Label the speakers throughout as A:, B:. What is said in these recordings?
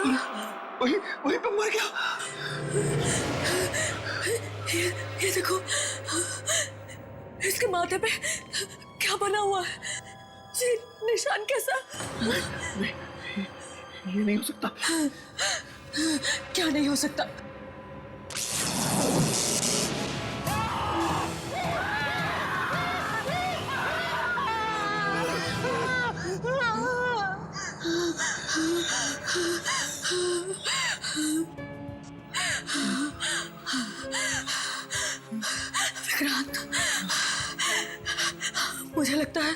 A: वही वही पे मर गया।
B: ये देखो, इसके माथे पे क्या बना हुआ है? ये निशान कैसा?
A: नहीं, ये नहीं हो सकता।
B: क्या नहीं हो सकता? विक्रांत, मुझे लगता है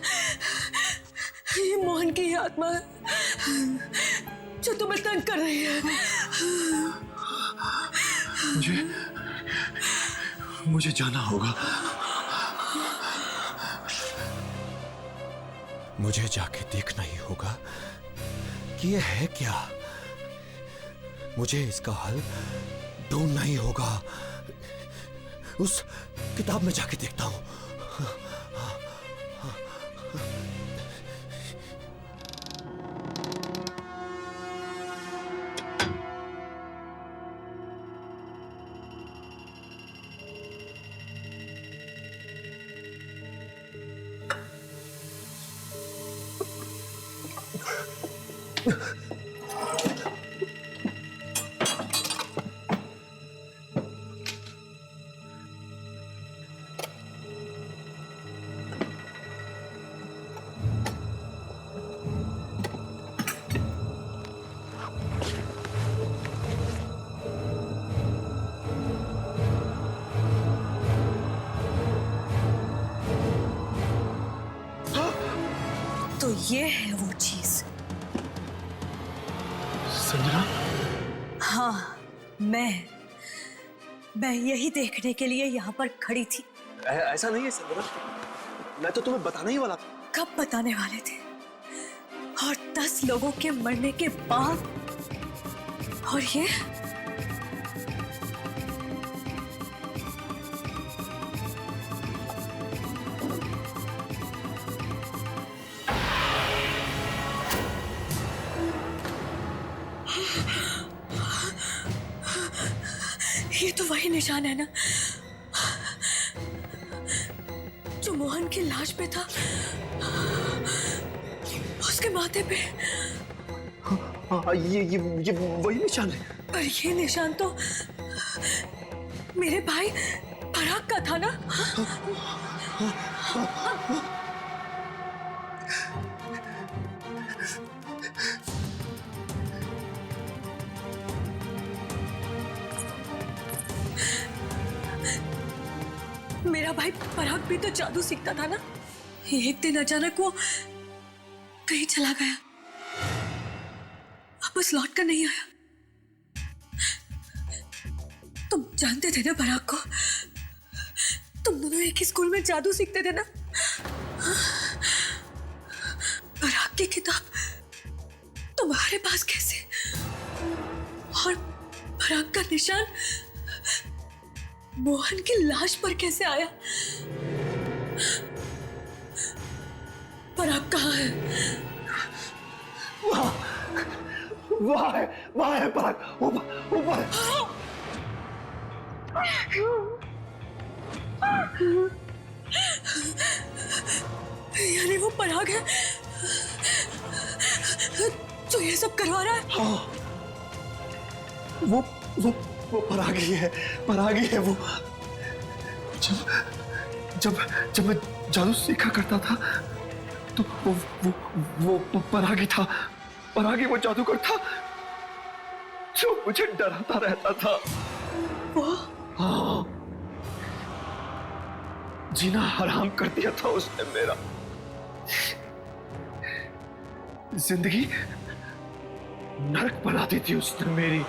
B: ये मोहन की ही आत्मा है जो तुम्हें तंग कर रही है।
A: मुझे जाना होगा।
C: मुझे जाके देखना ही होगा कि ये है क्या। मुझे इसका हल ढूंढना ही होगा। उस किताब में जाके देखता हूं।
B: तो ये है वो चीज।
A: संजना?
B: हाँ, मैं यही देखने के लिए यहाँ पर खड़ी थी।
A: ऐसा नहीं है संजना, मैं तो तुम्हें बताने ही वाला था।
B: कब बताने वाले थे? और 10 लोगों के मरने के बाद। और ये तो वही निशान है ना जो मोहन की लाश पे था, उसके माथे पे।
A: हाँ, ये वही निशान है।
B: पर ये निशान तो मेरे भाई पराग का था ना? मेरा भाई पराग भी तो जादू सीखता था ना। एक दिन अचानक वो कहीं चला गया, वापस लौट कर नहीं आया। तुम जानते थे ना पराग को? तुम दोनों एक ही स्कूल में जादू सीखते थे ना? पराग की किताब तुम्हारे पास कैसे? और पराग का निशान मोहन की लाश पर कैसे आया? पराग कहाँ है?
A: वहाँ है पराग, ऊपर है।
B: यानी वो पराग है जो ये सब करवा रहा है?
A: हाँ, वो पराग ही है वो। जब मैं जादू सीखा करता था तो वो पराग ही था। पराग ही वो जादूगर था जो मुझे डराता रहता था।
B: वो?
A: हाँ, जीना हराम कर दिया था उसने मेरा। जिंदगी नरक बना दी थी उसने मेरी।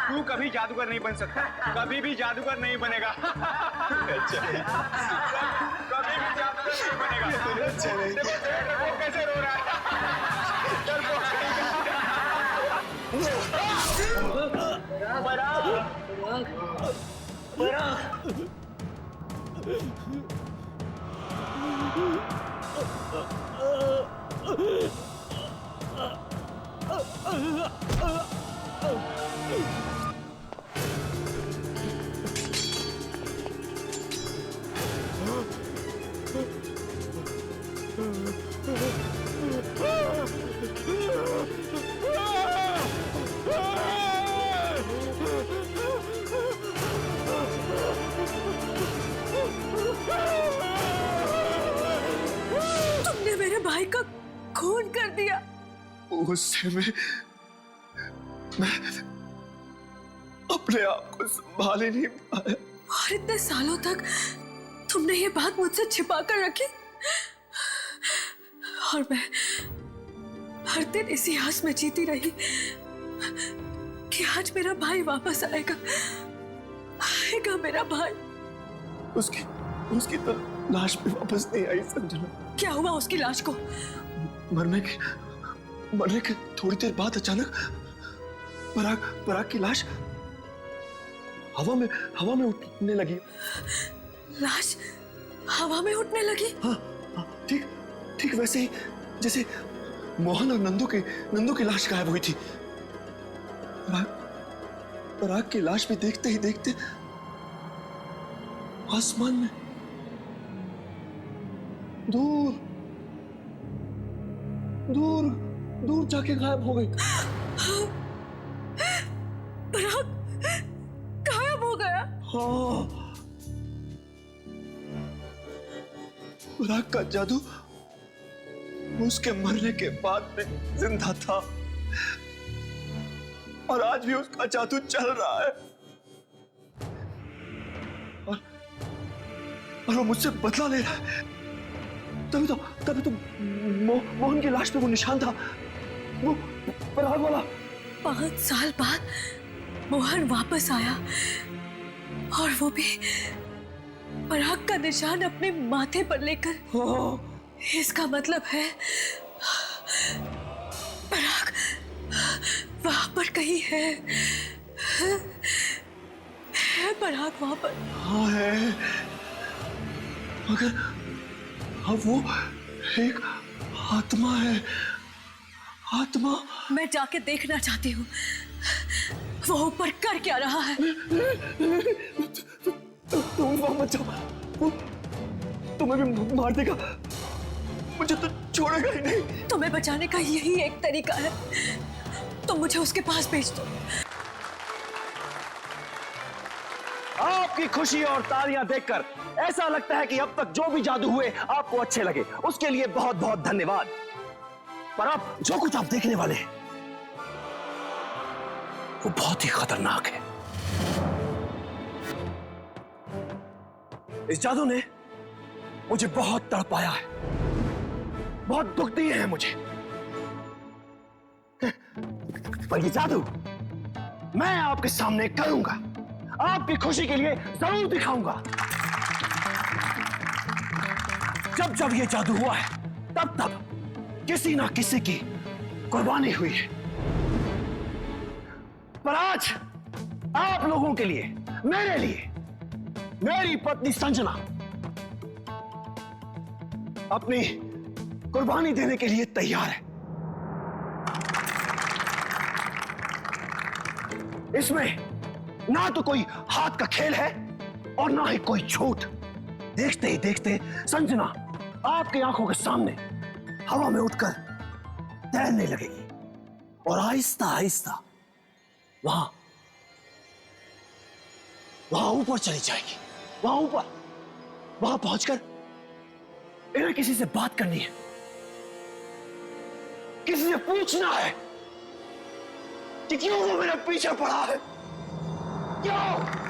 D: तू कभी जादूगर नहीं बन सकता, कभी भी जादूगर नहीं बनेगा। कभी भी जादूगर नहीं बनेगा। देखो वो कैसे रो रहा है।
B: तुमने मेरे भाई का खून कर दिया।
A: गुस्से में मैं अपने आप को संभाल ही नहीं पाया।
B: और इतने सालों तक तुमने ये बात मुझसे छिपा कर रखी, और मैं हर दिन इसी आस में जीती रही कि आज मेरा भाई वापस आएगा, आएगा मेरा भाई।
A: उसकी उसकी तो लाश भी वापस नहीं आई संजना।
B: क्या हुआ उसकी लाश को?
A: मरने के थोड़ी देर बाद अचानक पराग की लाश हवा में उठने लगी।
B: लाश हवा में उठने लगी?
A: हाँ, हाँ, ठीक वैसे ही जैसे मोहन और नंदू की लाश गायब हुई थी। पराग की लाश भी देखते ही देखते आसमान में दूर जाके गायब हो गई।
B: पराग गायब हो गया?
A: हाँ, पराग का जादू उसके मरने के बाद में जिंदा था, और आज भी उसका जादू चल रहा है, और वो मुझसे बदला ले रहा है। तभी तो मोहन की लाश पे वो निशान था, वो पराग वाला।
B: 5 साल बाद मोहन वापस आया, और वो भी पराग का निशान अपने माथे पर लेकर। इसका मतलब है पराग वहां पर कहीं है पराग वहां पर।
A: हाँ है, मगर अब वो एक आत्मा है। आत्मा।
B: मैं जाके देखना चाहती हूँ वो ऊपर कर क्या रहा है।
A: तुम वहां मत जाओ, वो तुम्हें भी मार देगा, मुझे तो छोड़ेगा ही नहीं।
B: तुम्हें बचाने का यही एक तरीका है, तुम मुझे उसके पास भेज दो।
E: आपकी खुशी और तालियां देखकर ऐसा लगता है कि अब तक जो भी जादू हुए आपको अच्छे लगे, उसके लिए बहुत बहुत धन्यवाद। पर अब जो कुछ आप देखने वाले हैं वो बहुत ही खतरनाक है। इस जादू ने मुझे बहुत तड़पाया है, बहुत दुख दिए हैं मुझे, पर ये जादू मैं आपके सामने करूंगा, आपकी खुशी के लिए जरूर दिखाऊंगा। जब जब ये जादू हुआ है तब तब किसी ना किसी की कुर्बानी हुई है, पर आज आप लोगों के लिए, मेरे लिए, मेरी पत्नी संजना अपनी कुर्बानी देने के लिए तैयार है। इसमें ना तो कोई हाथ का खेल है और ना ही कोई झूठ। देखते ही देखते संजना आपकी आंखों के सामने हवा में उठकर तैरने लगेगी, और आहिस्ता आहिस्ता वहां ऊपर चली जाएगी। वहां पहुंचकर इन्हें किसी से बात करनी है, किसी से पूछना है कि क्यों वो मेरे पीछे पड़ा है, क्यों।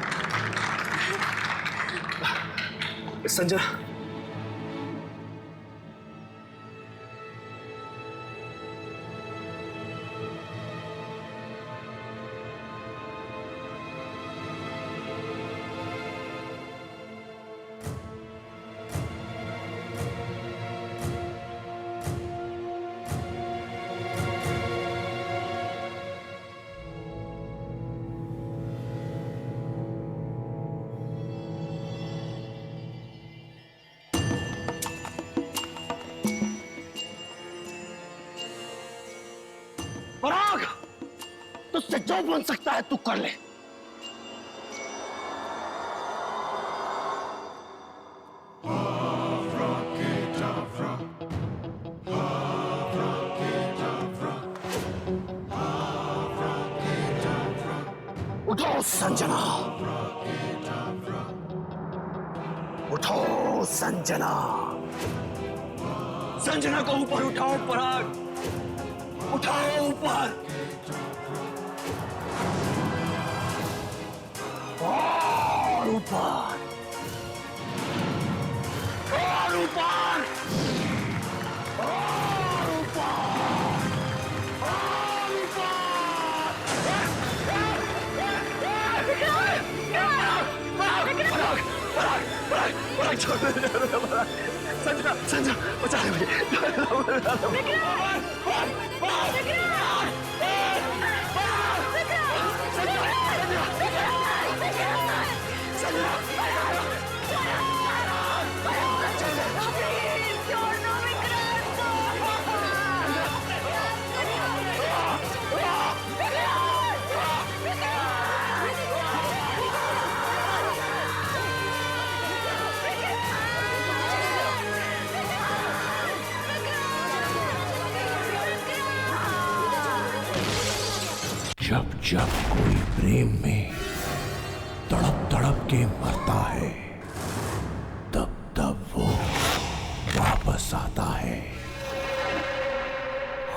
A: संजना,
E: पराग, तुझसे जो बन सकता है तू कर ले। उठो संजना, उठो संजना, संजना को ऊपर उठाओ पराग, उठाओ ऊपर। और ऊपर, और ऊपर, और ऊपर, और ऊपर। छोड़ दे संजना, संजना बचा ले मुझे।
F: जब जब कोई प्रेम में तड़प तड़प के मरता है, तब तब वो वापस आता है।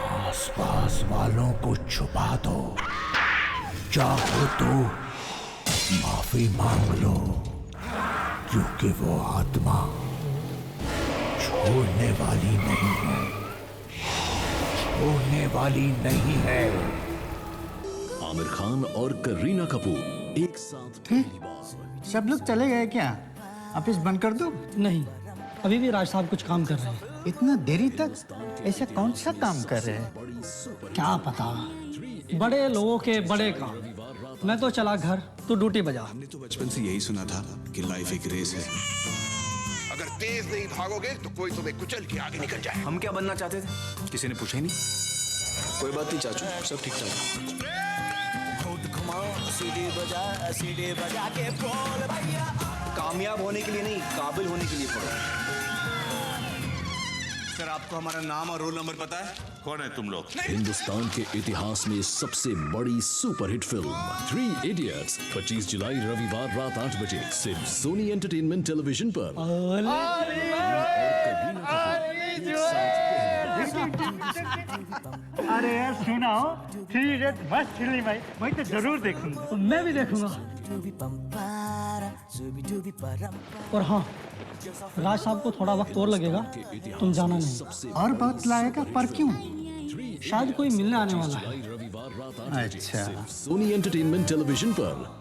F: आसपास वालों को छुपा दो, चाहो तो माफी मांग लो, क्योंकि वो आत्मा छोड़ने वाली नहीं है, छोड़ने वाली नहीं है।
G: आमिर खान और करीना कपूर एक साथ पहली बार।
H: सब लोग चले गए क्या? ऑफिस बंद कर दो?
I: नहीं, अभी भी राज साहब कुछ काम कर रहे हैं।
H: इतना देरी तक ऐसा कौन सा काम कर रहे हैं?
I: क्या पता, बड़े लोगों के बड़े काम। मैं तो चला घर, तू ड्यूटी बजा।
J: हमने तो बचपन से यही सुना था कि लाइफ एक रेस है।
K: अगर तेज नहीं भागोगे तो कोई तुम्हें कुचल के आगे निकल जाए।
J: हम क्या बनना चाहते थे? किसी ने पूछा ही नहीं। कोई बात नहीं चाचू, सब ठीक ठाक। कामयाब होने के लिए नहीं, काबिल होने के लिए पढ़ो। सर, आपको हमारा नाम और रोल नंबर पता है?
K: कौन है तुम लोग?
G: हिंदुस्तान के इतिहास में सबसे बड़ी सुपरहिट फिल्म 3 इडियट्स 25 जुलाई रविवार रात 8 बजे सिर्फ सोनी एंटरटेनमेंट टेलीविजन पर।
H: अरे यार सुनाओ, 3 इडियट्स मस्त फिल्म भाई, मैं तो जरूर देखूंगा।
I: मैं भी देखूंगा। और हाँ, राज साहब को थोड़ा वक्त और लगेगा, तुम जाना नहीं।
H: और बहुत लाएगा, पर क्यों?
I: शायद कोई मिलने आने वाला है।
G: रविवार रात 8 बजे
H: अच्छा।
G: सिर्फ सोनी एंटरटेनमेंट टेलीविजन पर।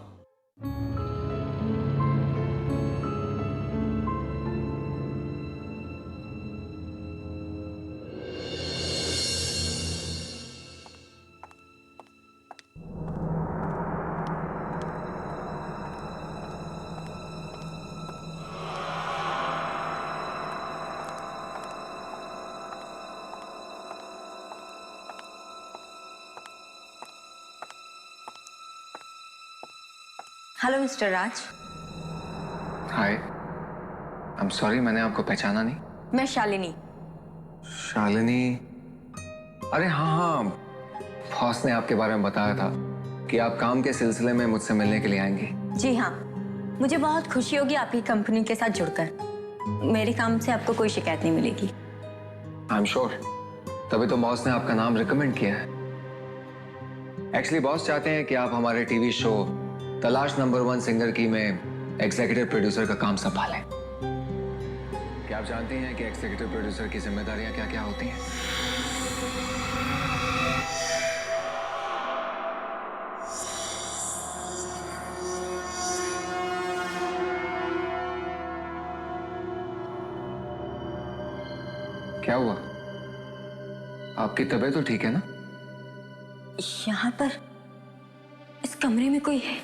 L: Hello mister Raj.
A: Hi, I am sorry, मैंने आपको पहचाना नहीं।
L: मैं शालिनी।
A: शालिनी? अरे हाँ हाँ, बॉस ने आपके बारे में बताया था कि आप काम के सिलसिले में मुझसे मिलने के लिए आएंगी।
L: जी हाँ, मुझे बहुत खुशी होगी आपकी कंपनी के साथ जुड़कर। मेरे काम से आपको कोई शिकायत नहीं मिलेगी।
A: आई एम श्योर, तभी तो बॉस ने आपका नाम रिकमेंड किया है। एक्चुअली बॉस चाहते हैं कि आप हमारे टीवी शो तलाश नंबर 1 सिंगर की में एग्जीक्यूटिव प्रोड्यूसर का काम संभालें। क्या आप जानती हैं कि एग्जीक्यूटिव प्रोड्यूसर की जिम्मेदारियां क्या क्या होती हैं? क्या हुआ? आपकी तबीयत तो ठीक है ना?
L: यहाँ पर इस कमरे में कोई है?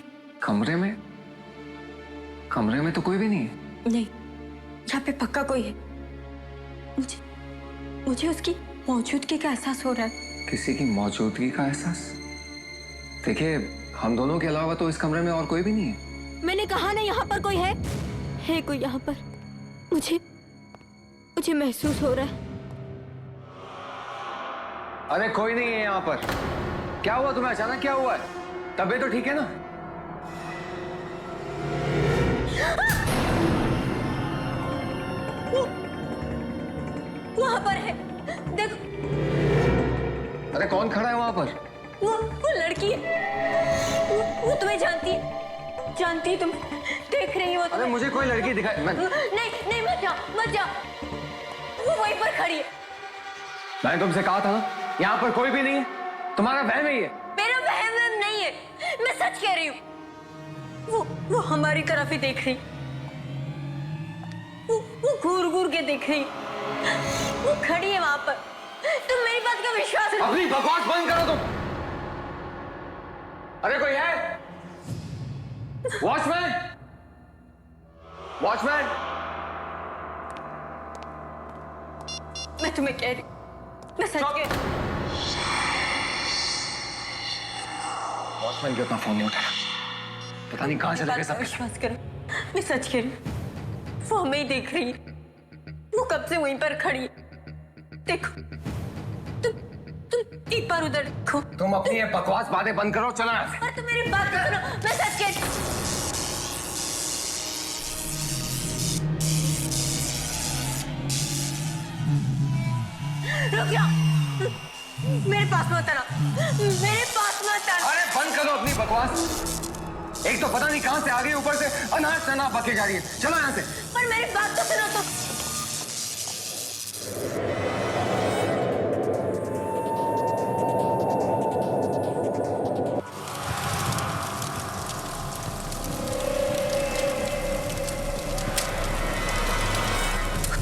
A: कमरे में? कमरे में तो कोई भी नहीं है।
L: नहीं, यहाँ पे पक्का कोई है। मुझे उसकी मौजूदगी का एहसास हो रहा है।
M: किसी की मौजूदगी का एहसास? देखिए, हम दोनों के अलावा तो इस कमरे में और कोई भी नहीं है।
L: मैंने कहा ना यहाँ पर कोई है कोई यहाँ पर। मुझे महसूस हो रहा है।
M: अरे कोई नहीं है यहाँ पर। क्या हुआ तुम्हें? अचानक क्या हुआ है? तबीयत तो ठीक है ना?
L: वहाँ पर है, देखो।
M: अरे कौन खड़ा है वहाँ पर?
L: वो लड़की है। वो तुम्हें जानती है तुम देख रही हो।
M: अरे मुझे कोई लड़की दिखाई।
L: नहीं मत जाओ। वो वहीं पर खड़ी है।
M: मैंने तुमसे कहा था ना, यहाँ पर कोई भी नहीं है। तुम्हारा वहम ही है।
L: मेरा वहम नहीं है, मैं सच कह रही हूँ। वो हमारी तरफ ही देख रही। वो घूर के देख रही। वो खड़ी है वहां पर। तुम मेरी बात का विश्वास करो।
M: अपनी बकवास बंद करो तुम। अरे कोई है? वॉचमैन!
L: मैं तुम्हें कह रही, मैं सच कह रही।
M: वॉचमैन क्यों अपना फोन नहीं उठाया? पता नहीं कहां चले गए सब।
L: विश्वास करो, मैं सच कह रही। वो हमें ही देख रही है। वो कब से वहीं पर खड़ी है। देखो, तुम एक बार उधर देखो।
M: तुम अपनी ये बकवास बातें बंद करो, चलो यहाँ से।
L: पर तुम मेरी बात तो सुनो, मैं सच कह रही। रुक जाओ, मेरे पास मत आना।
M: अरे बंद करो अपनी बकवास। एक तो पता नहीं कहां से आ गई, ऊपर से अनाज चना बके जा रही है। चलो यहाँ से।
L: पर मेरी बात तो सुनो तो।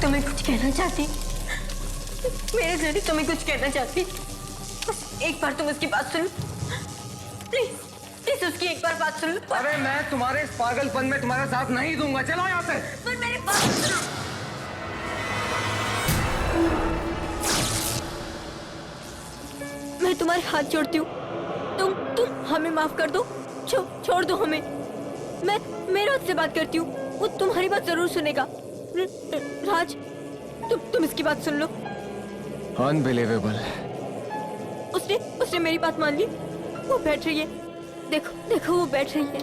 L: तुम्हें कुछ कहना चाहती, मेरे जरिए तुम्हें कुछ कहना चाहती। बस एक बार तुम उसकी बात सुन, प्लीज उसकी एक बार बात सुन।
M: अरे मैं तुम्हारे इस पागलपन में तुम्हारा साथ नहीं दूंगा। चलो यहाँ से।
L: पर मेरी बात सुनो। मैं तुम्हारे हाथ जोड़ती हूँ, तुम हमें माफ कर दो। छोड़ दो हमें। मैं मेरे हाथ से बात करती हूँ, वो तुम्हारी बात जरूर सुनेगा। राज, तुम इसकी बात सुन लो।
M: अनबिलीवेबल।
L: उसने मेरी बात मान ली। वो बैठ रही है, देखो वो बैठ रही है।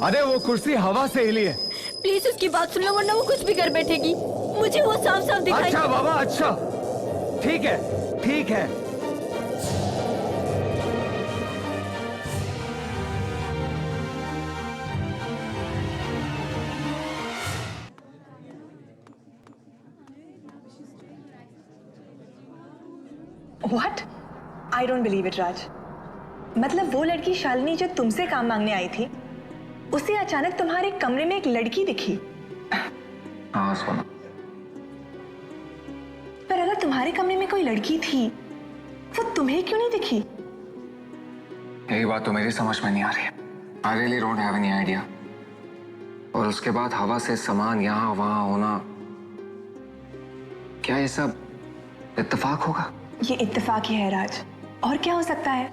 M: अरे वो कुर्सी हवा से हिली है।
L: प्लीज उसकी बात सुन लो, वरना वो कुछ भी कर बैठेगी। मुझे वो साफ दिखाई।
M: अच्छा बाबा, अच्छा ठीक है।
N: What? I don't believe it, राज। मतलब वो लड़की शालिनी जो तुमसे काम मांगने आई थी, उसे अचानक तुम्हारे कमरे में एक लड़की दिखी।
M: हाँ सोना।
N: पर अगर तुम्हारे कमरे में कोई लड़की थी, वो तुम्हें क्यों नहीं दिखी?
M: यही बात तो मेरी समझ में नहीं आ रही है। I really don't have any idea। और उसके बाद हवा से सामान यहाँ वहां होना, क्या ये सब इत्तेफाक होगा?
N: ये इत्तेफाक ही है राज, और क्या हो सकता है?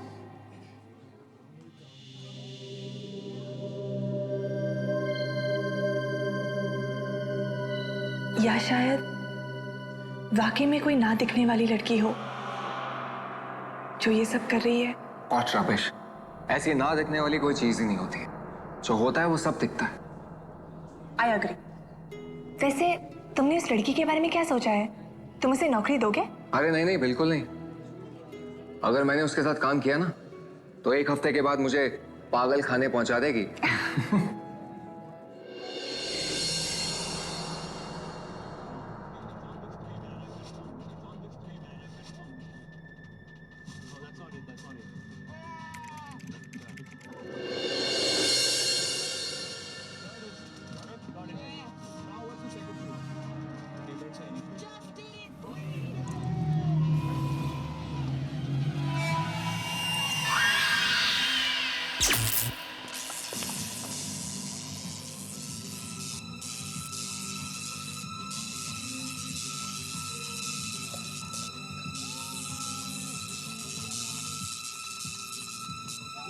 N: या शायद वाकई में कोई ना दिखने वाली लड़की हो जो ये सब कर रही है।
M: और रबिश, ऐसी ना दिखने वाली कोई चीज ही नहीं होती। जो होता है वो सब दिखता है।
N: I agree. वैसे तुमने उस लड़की के बारे में क्या सोचा है? तुम उसे नौकरी दोगे?
M: अरे नहीं, बिल्कुल नहीं। अगर मैंने उसके साथ काम किया ना, तो 1 हफ्ते के बाद मुझे पागल खाने पहुंचा देगी।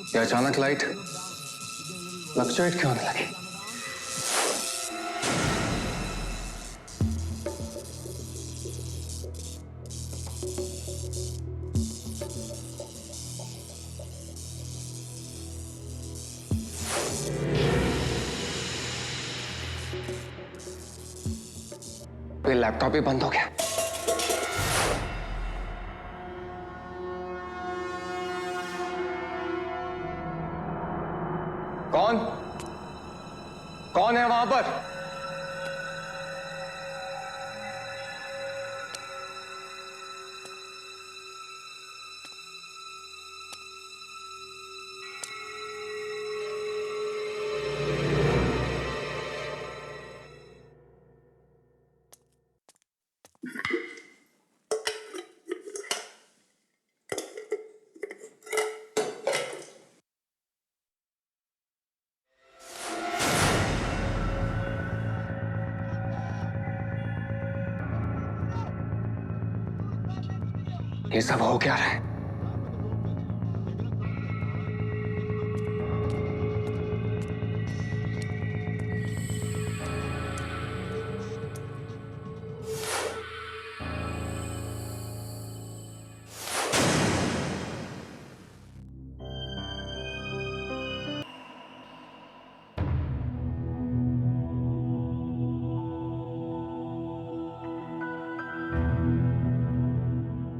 M: ये अचानक लाइट फ्लक्चुएट क्यों होने लगी? ये लैपटॉप ही बंद हो गया। कौन है वहां पर? ये सब हो क्या रहा है?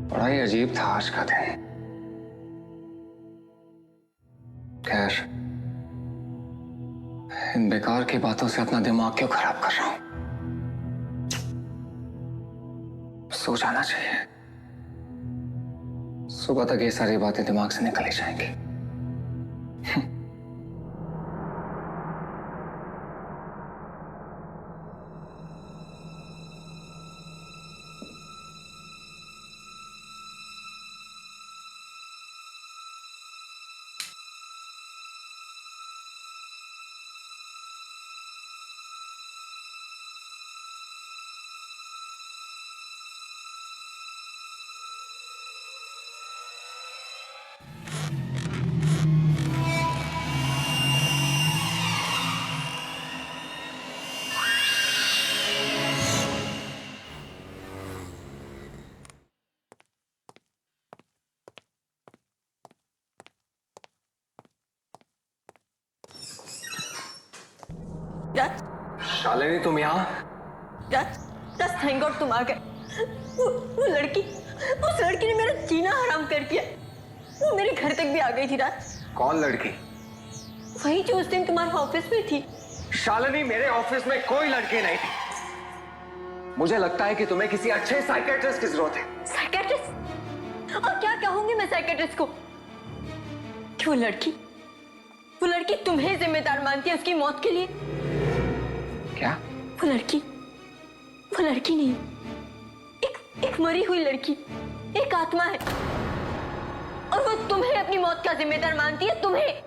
M: बड़ा ही अजीब था आज का दिन। खैर, इन बेकार की बातों से अपना दिमाग क्यों खराब कर रहा हूं? सो जाना चाहिए। सुबह तक ये सारी बातें दिमाग से निकल ही जाएंगी। शालिनी, तुम यहाँ?
L: थैंक गॉड तुम आ गए। वो लड़की, उस लड़की ने मेरा जीना हराम कर दिया। वो मेरे घर तक भी आ गई थी राज।
M: कौन लड़की?
L: वही जो उस दिन तुम्हारे ऑफिस में थी।
M: शालिनी, मेरे ऑफिस में कोई लड़की नहीं थी। मुझे लगता है कि तुम्हें किसी अच्छे साइकियाट्रिस्ट की जरूरत है।
L: साइकियाट्रिस्ट? और क्या कहूंगी मैं साइकियाट्रिस्ट को? कि वो लड़की तुम्हें जिम्मेदार मानती है उसकी मौत के लिए?
M: क्या?
L: वो लड़की नहीं, एक मरी हुई लड़की, एक आत्मा है, और वो तुम्हें अपनी मौत का जिम्मेदार मानती है। तुम्हें।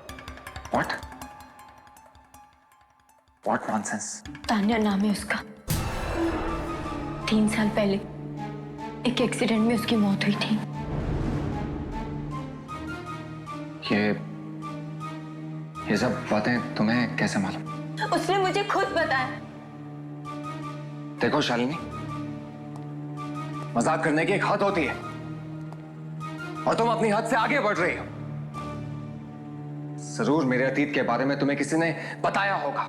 M: What nonsense?
L: तान्या नाम है उसका। 3 साल पहले एक एक्सीडेंट में उसकी मौत हुई थी।
M: ये सब बातें तुम्हें कैसे मालूम?
L: उसने मुझे खुद बताया।
M: देखो शालिनी, मजाक करने की एक हद होती है और तुम अपनी हद से आगे बढ़ रही हो। जरूर मेरे अतीत के बारे में तुम्हें किसी ने बताया होगा,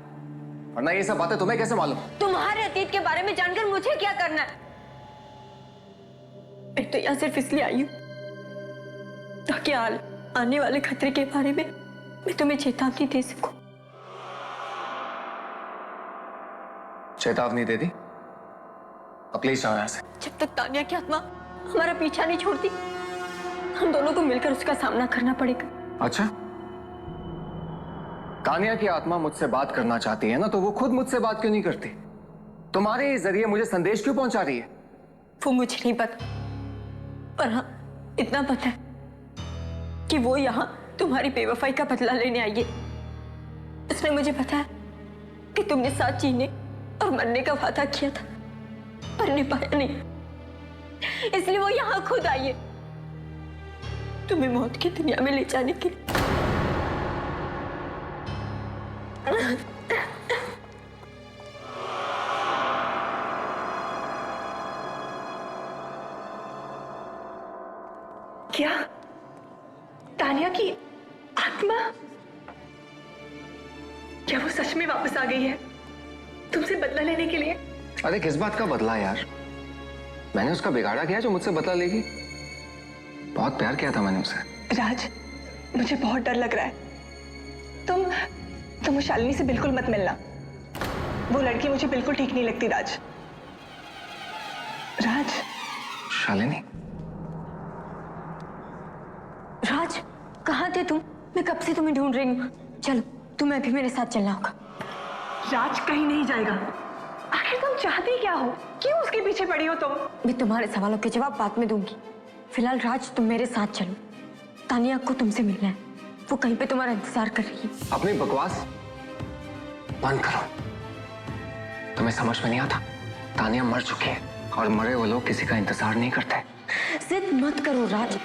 M: वरना ये सब बातें तुम्हें कैसे मालूम?
L: तुम्हारे अतीत के बारे में जानकर मुझे क्या करना है? मैं तो यहाँ सिर्फ इसलिए आई हूँ ताकि आने वाले खतरे के बारे में मैं तुम्हें चेतावनी दे सकूं।
M: चेतावनी दे दी? अब प्लीज जाओ यहाँ से।
L: जब तक तान्या की आत्मा हमारा पीछा नहीं छोड़ती, हम दोनों को मिलकर उसका सामना करना पड़ेगा।
M: अच्छा, तान्या की आत्मा मुझसे बात करना चाहती है ना, तो वो खुद मुझसे बात क्यों नहीं करती? तुम्हारे जरिए मुझे संदेश क्यों पहुंचा रही है?
L: वो मुझे नहीं पता, पर हाँ इतना पता है कि वो यहाँ तुम्हारी बेवफाई का बदला लेने आई है। इसने मुझे बताया कि तुमने साथ जीने और मरने का वादा किया था, पर निभाया नहीं, इसलिए वो यहाँ खुद आई है तुम्हें मौत की दुनिया में ले जाने के लिए।
N: क्या तानिया की आत्मा, क्या वो सच में वापस आ गई है तुमसे बदला लेने के लिए?
M: अरे किस बात का बदला यार? मैंने उसका बिगाड़ा किया जो मुझसे बदला लेगी? बहुत प्यार किया था मैंने उसे।
N: राज, मुझे बहुत डर लग रहा है। तुम शालिनी से बिल्कुल मत मिलना। वो लड़की मुझे बिल्कुल ठीक नहीं लगती राज। राज।
M: शालिनी?
L: राज, कहाँ थे तुम? मैं कब से तुम्हें ढूंढ रही हूँ। चलो, तुम्हें भी मेरे साथ चलना होगा।
N: राज कहीं नहीं जाएगा। आखिर तुम चाहती क्या हो? क्यों उसके पीछे पड़ी हो तुम?
L: मैं तुम्हारे सवालों के जवाब बाद में दूंगी। फिलहाल राज, तुम मेरे साथ चलो। तानिया को तुमसे मिलना है, वो कहीं पे तुम्हारा इंतजार कर रही है।
M: अपनी बकवास बंद करो। तुम्हें समझ में नहीं आता? तानिया मर चुकी है और मरे वो लोग किसी का इंतजार नहीं करते।
L: जिद मत करो राज।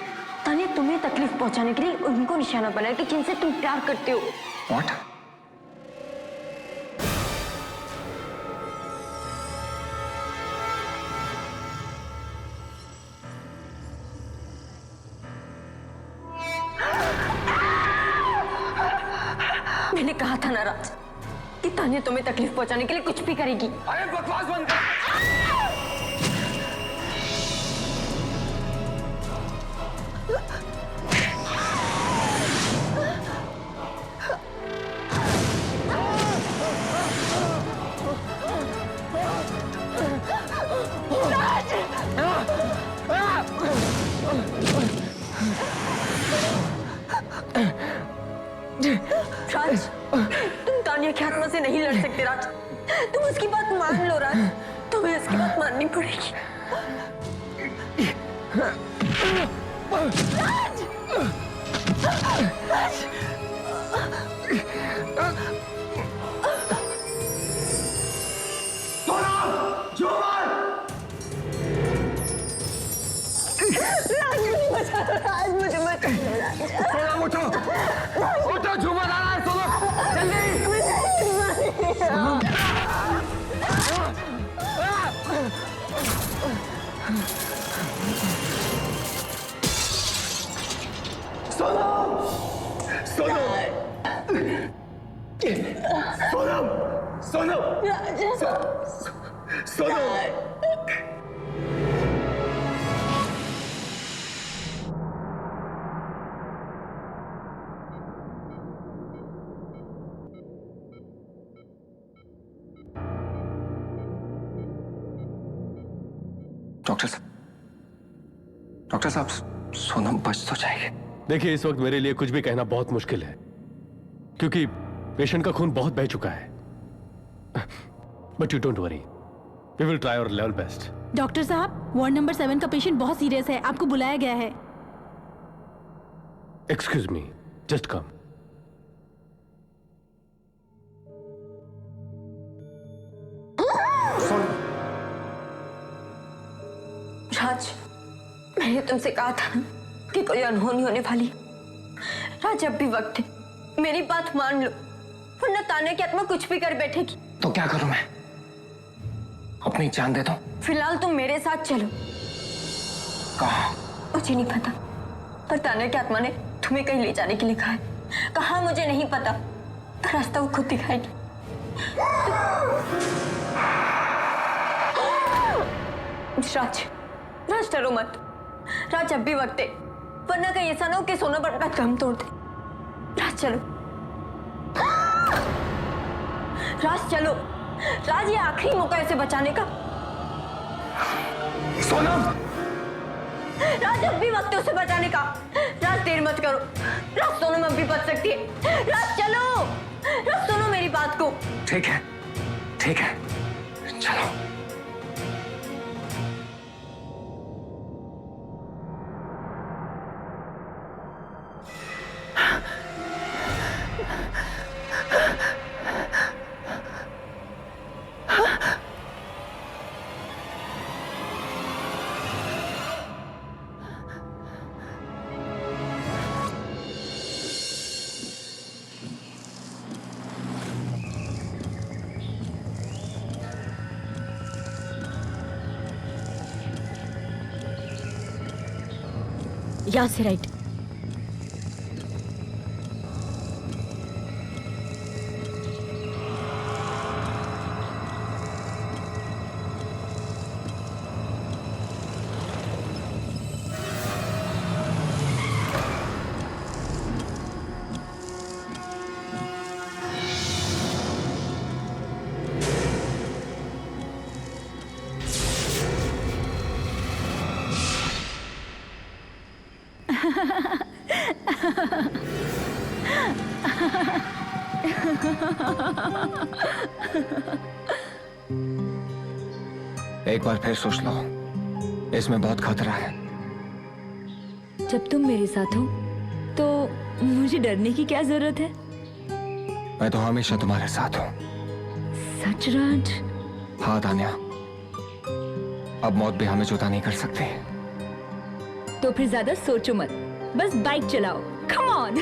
L: तानिया तुम्हें तकलीफ पहुंचाने के लिए उनको निशाना बनाएगी जिनसे तुम प्यार करते हो।
M: What?
L: मैंने कहा था ना राज कि तानिया तुम्हें तकलीफ पहुंचाने के लिए कुछ भी करेगी।
M: अरे बकवास बंद कर।
L: राज, तुम तानिया की आत्मा से नहीं लड़ सकते राज। तुम उसकी बात मान लो राज, तुम्हें उसकी बात माननी पड़ेगी। राज! राज! राज, मुझे बचा लो राज, मुझे बचा लो राज।
E: उठो, उठो, झूमर आ रहा है, सोनम,
M: डॉक्टर साहब, सोनम बच तो जाएगी।
C: देखिए, इस वक्त मेरे लिए कुछ भी कहना बहुत मुश्किल है क्योंकि पेशेंट का खून बहुत बह चुका है। But you don't worry, we will try our level best.
O: Doctor साहब, वार्ड नंबर 7 का पेशेंट बहुत सीरियस है, आपको बुलाया गया है।
C: Excuse me, just come.
L: राज, मैंने तुमसे कहा था ना कि कोई अनहोनी होने वाली। राज, अब भी वक्त है, मेरी बात मान लो, वरना तानिया की आत्मा कुछ भी कर बैठेगी।
M: तो क्या करूं मैं? अपनी जान दे दो?
L: फिलहाल तुम मेरे साथ चलो।
M: कहाँ?
L: मुझे नहीं पता, पर तानिया की आत्मा ने तुम्हें कहीं ले जाने के लिए कहा है। कहाँ मुझे नहीं पता, पर रास्ता वो खुद दिखाएगी। राज, राज डरो मत। राज, अब भी वक्त है, वरना कहीं ऐसा ना हो कि सोना बड़ा दम तोड़ दे। राज चलो, राज चलो। राज, ये आखिरी मौका है इसे बचाने का।
E: सोनम!
L: राज, अब भी वक्त है उसे बचाने का। राज, देर मत करो। राज, सोनम अब भी बच सकती है। राज चलो, राज सुनो मेरी बात को।
M: ठीक है, ठीक है, चलो।
L: यहाँ से राइट।
M: एक बार फिर सोच लो, इसमें बहुत खतरा है।
L: जब तुम मेरे साथ हो तो मुझे डरने की क्या जरूरत है?
M: मैं तो हमेशा तुम्हारे साथ हूँ।
L: सच राज?
M: हाँ तान्या, अब मौत भी हमें जुदा नहीं कर सकती।
L: तो फिर ज्यादा सोचो मत, बस बाइक चलाओ। Come on.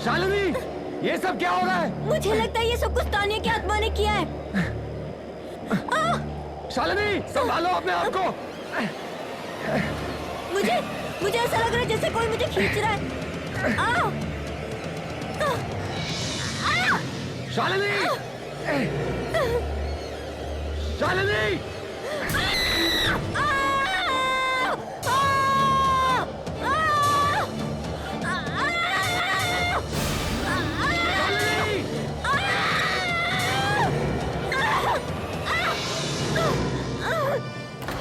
C: शालिनी, ये सब क्या हो रहा है?
L: मुझे लगता है ये सब कुछ तानिया की आत्मा ने किया है।
C: शालिनी, संभालो अपने आप को।
L: मुझे ऐसा लग रहा है जैसे कोई मुझे खींच रहा है।
C: शालिनी, शालिनी,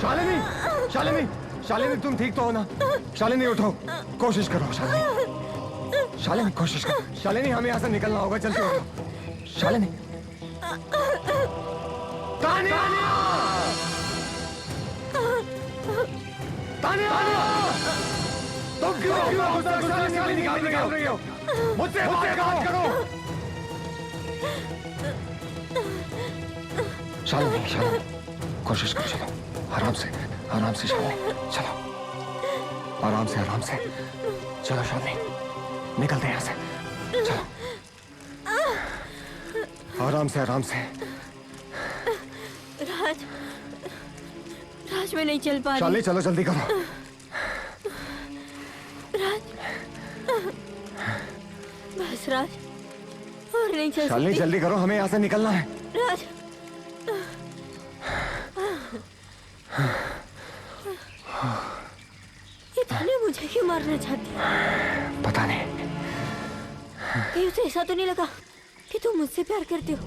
C: शालिनी, शालिनी, शालिनी, तुम ठीक तो हो ना? शालिनी उठो, कोशिश करो। शालिनी, शालिनी कोशिश करो। शालिनी, हमें यहाँ से निकलना होगा, जल्दी उठो। शालिनी, तानिया, तानिया, तुम क्यों शालिनी निकाल रही हो? मुझसे बात करो। शालिनी, शालिनी, कोशिश करो, चलो आराम से शालिनी, चलो आराम से चलो शालिनी, निकलते हैं यहाँ से, चलो आराम से।
L: राज मैं नहीं चल पा रही।
C: शालिनी, चलो जल्दी करो।
L: राज, बस राज, और नहीं चल
C: शालिनी,
L: सकती।
C: जल्दी करो, हमें यहाँ से निकलना है।
L: राज, ये तानिया मुझे क्यों मारना चाहती है?
M: पता नहीं।
L: कहीं उसे ऐसा तो नहीं लगा कि तुम मुझसे प्यार करते हो?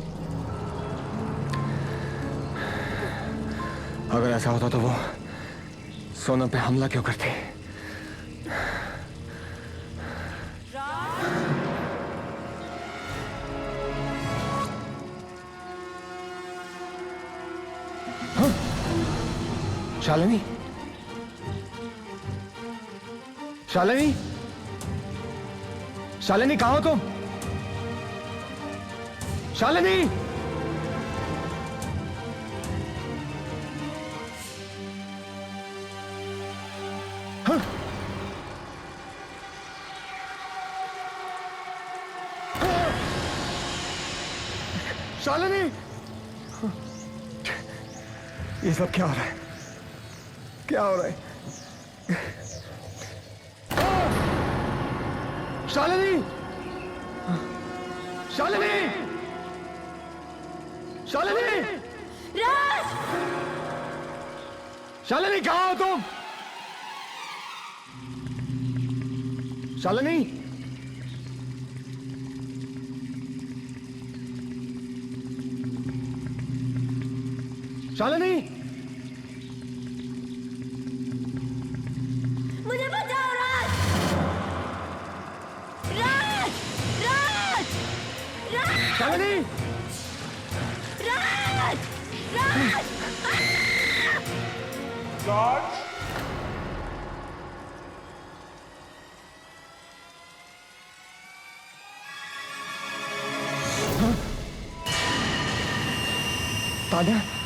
M: अगर ऐसा होता तो वो सोनम पे हमला क्यों करती? शालिनी, शालिनी, शालिनी, कहाँ हो तुम? शालिनी, हाँ? शालिनी, ये सब क्या हो रहा है? क्या हो रहा है? शालिनी, शालिनी, शालिनी,
L: राज,
C: शालिनी, कहाँ हो तुम? शालिनी, शालिनी,
L: मुझे बचाओ राज।
E: शालिनी!
L: राज! राज!
D: राज!
E: तान्या